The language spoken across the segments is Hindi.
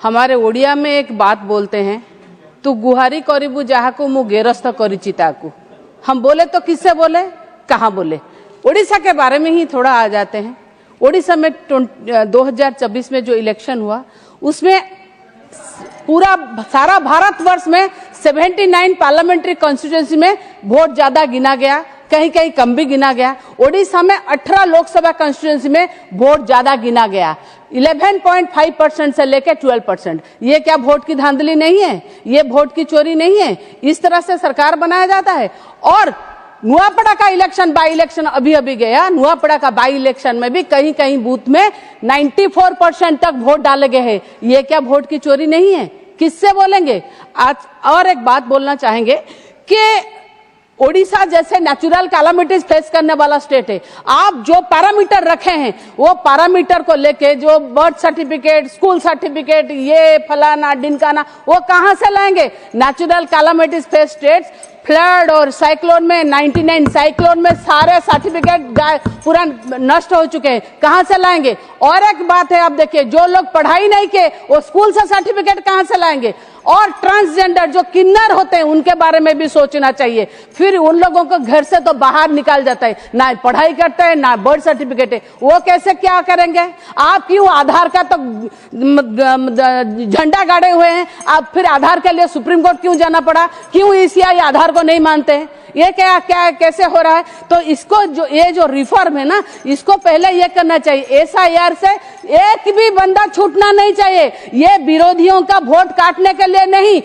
हमारे ओडिया में एक बात बोलते हैं, तू गुहारी करीबू जहाँ को मु गेरस्थ करी चिताकू। हम बोले तो किससे बोले, कहाँ बोले? ओडिशा के बारे में ही थोड़ा आ जाते हैं। ओडिशा में 2024 में जो इलेक्शन हुआ उसमें पूरा सारा भारतवर्ष में 79 पार्लियामेंट्री कॉन्स्टिट्यूएंसी में वोट ज्यादा गिना गया, कहीं कहीं कम भी गिना गया। ओडिशा में 18 लोकसभा कॉन्स्टिट्यूएंसी में वोट ज्यादा गिना गया, 11.5% से लेकर 12%। ये क्या वोट की धांधली नहीं है? ये वोट की चोरी नहीं है? इस तरह से सरकार बनाया जाता है। और नुआपड़ा का इलेक्शन, बाई इलेक्शन अभी अभी गया, नुआपड़ा का बाई इलेक्शन में भी कहीं कहीं बूथ में 94% तक वोट डाले गए हैं। ये क्या वोट की चोरी नहीं है? किससे बोलेंगे? आज और एक बात बोलना चाहेंगे कि ओडिशा जैसे नेचुरल कैलामिटीज फेस करने वाला स्टेट है, आप जो पैरामीटर रखे हैं वो पैरामीटर को लेके जो बर्थ सर्टिफिकेट, स्कूल सर्टिफिकेट, ये फलाना डिनकाना, वो कहां से लाएंगे? Natural calamities face states, flood और साइक्लोन में 99 साइक्लोन में सारे सर्टिफिकेट पूरा नष्ट हो चुके हैं, कहां से लाएंगे? और एक बात है, आप देखिए, जो लोग पढ़ाई नहीं किए वो स्कूल से सर्टिफिकेट कहां से लाएंगे? और ट्रांसजेंडर जो किन्नर होते हैं उनके बारे में भी सोचना चाहिए। फिर उन लोगों को घर से तो बाहर निकाल जाता है, ना पढ़ाई करते हैं ना बर्थ सर्टिफिकेट है, वो कैसे क्या करेंगे? आप क्यों आधार का तो झंडा गाड़े हुए हैं, आप फिर आधार के लिए सुप्रीम कोर्ट क्यों जाना पड़ा? क्यों ईसीआई आधार को नहीं मानते हैं? ये क्या क्या कैसे हो रहा है? तो इसको ये जो रिफॉर्म है ना, इसको पहले ये करना चाहिए, एसआईआर से एक भी बंदा छूटना नहीं चाहिए। ये विरोधियों का वोट काटने के लिए नहीं,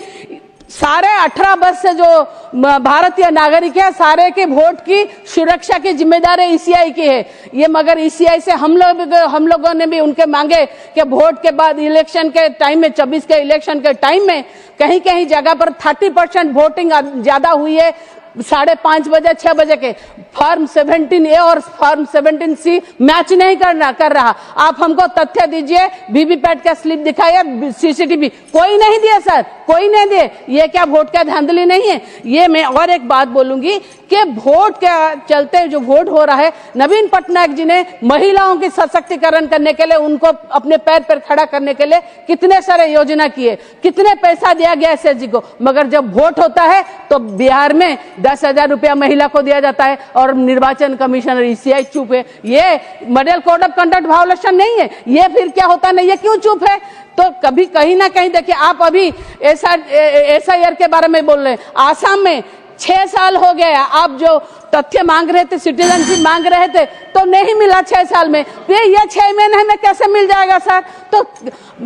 सारे 18 वर्ष से जो भारतीय नागरिक है सारे के वोट की सुरक्षा की जिम्मेदारी ईसीआई की है। ये मगर ईसीआई से हम लोगों ने भी उनके मांगे कि वोट के बाद इलेक्शन के टाइम में, 24 के इलेक्शन के टाइम में कहीं कहीं जगह पर 30% वोटिंग ज्यादा हुई है। 5:30 बजे 6 बजे के फॉर्म 17A और फॉर्म 17C मैच नहीं कर रहा। आप हमको तथ्य दीजिए, वीवीपैट का स्लिप दिखाइए, सीसीटीवी, कोई नहीं दिया सर, कोई नहीं दिए। ये क्या वोट का धांधली नहीं है? ये मैं और एक बात बोलूंगी कि वोट के चलते जो वोट हो रहा है, नवीन पटनायक जी ने महिलाओं की सशक्तिकरण करने के लिए, उनको अपने पैर पर खड़ा करने के लिए कितने सारे योजना किए, कितने पैसा दिया गया एसएसजी को, मगर जब वोट होता है तो बिहार में 10,000 रुपया महिला को दिया जाता है और निर्वाचन कमिश्नर ईसीआई चुप है। ये model code of conduct violation नहीं है? ये फिर क्या होता नहीं, ये क्यों चुप है? तो कभी कहीं ना कहीं देखिए, आप अभी एसआईआर के बारे में बोल रहे हैं। आसाम में 6 साल हो गया, आप जो तथ्य मांग रहे थे, सिटीजनशिप मांग रहे थे, तो नहीं मिला 6 साल में, फिर ये 6 महीने में कैसे मिल जाएगा सर? तो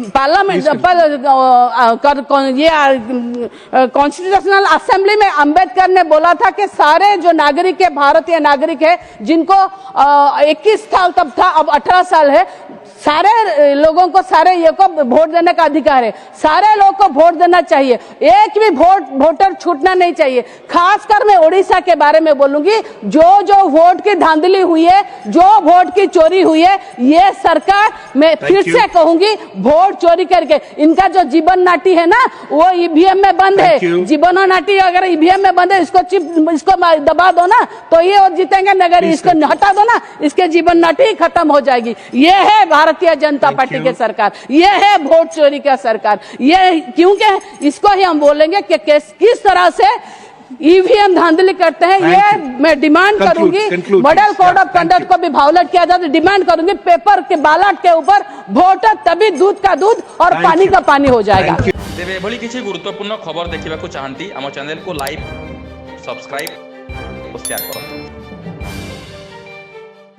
पार्लियामेंट ये कॉन्स्टिट्यूशनल असेंबली में अंबेडकर ने बोला था कि सारे जो नागरिक है, भारतीय नागरिक है, जिनको 21 साल तब था, अब 18 साल है, सारे लोगों को, सारे ये को वोट देने का अधिकार है। सारे लोगों को वोट देना चाहिए, एक भी वोटर छूटना नहीं चाहिए। खासकर मैं ओडिशा के बारे में बोलूंगी, जो वोट की धांधली हुई है, जो वोट की चोरी हुई है, ये सरकार, मैं फिर से कहूंगी, वोट चोरी करके इनका जो जीवन नाटी है ना, वो ईवीएम में बंद है। जीवन नाटी अगर ईवीएम में बंद है, इसको दबा दो ना तो ये जीतेंगे, नगर इसको हटा दो ना, इसके जीवन नाटी खत्म हो जाएगी। ये है भारतीय जनता पार्टी की सरकार, ये है वोट चोरी का सरकार। ये क्योंकि इसको ही हम बोलेंगे कि किस तरह से ईवीएम धांधली करते हैं। ये मैं डिमांड करूंगी, मॉडल कोड ऑफ कंडक्ट को भी वायोलेट किया जाए, डिमांड करूंगी पेपर के बैलेट के ऊपर वोट, तभी दूध का दूध और पानी का पानी हो जाएगा। तेरे एभली किसी गुरुत्वपूर्ण खबर देखा चाहती आम चैनल को लाइक, सब्सक्राइब और शेयर करो।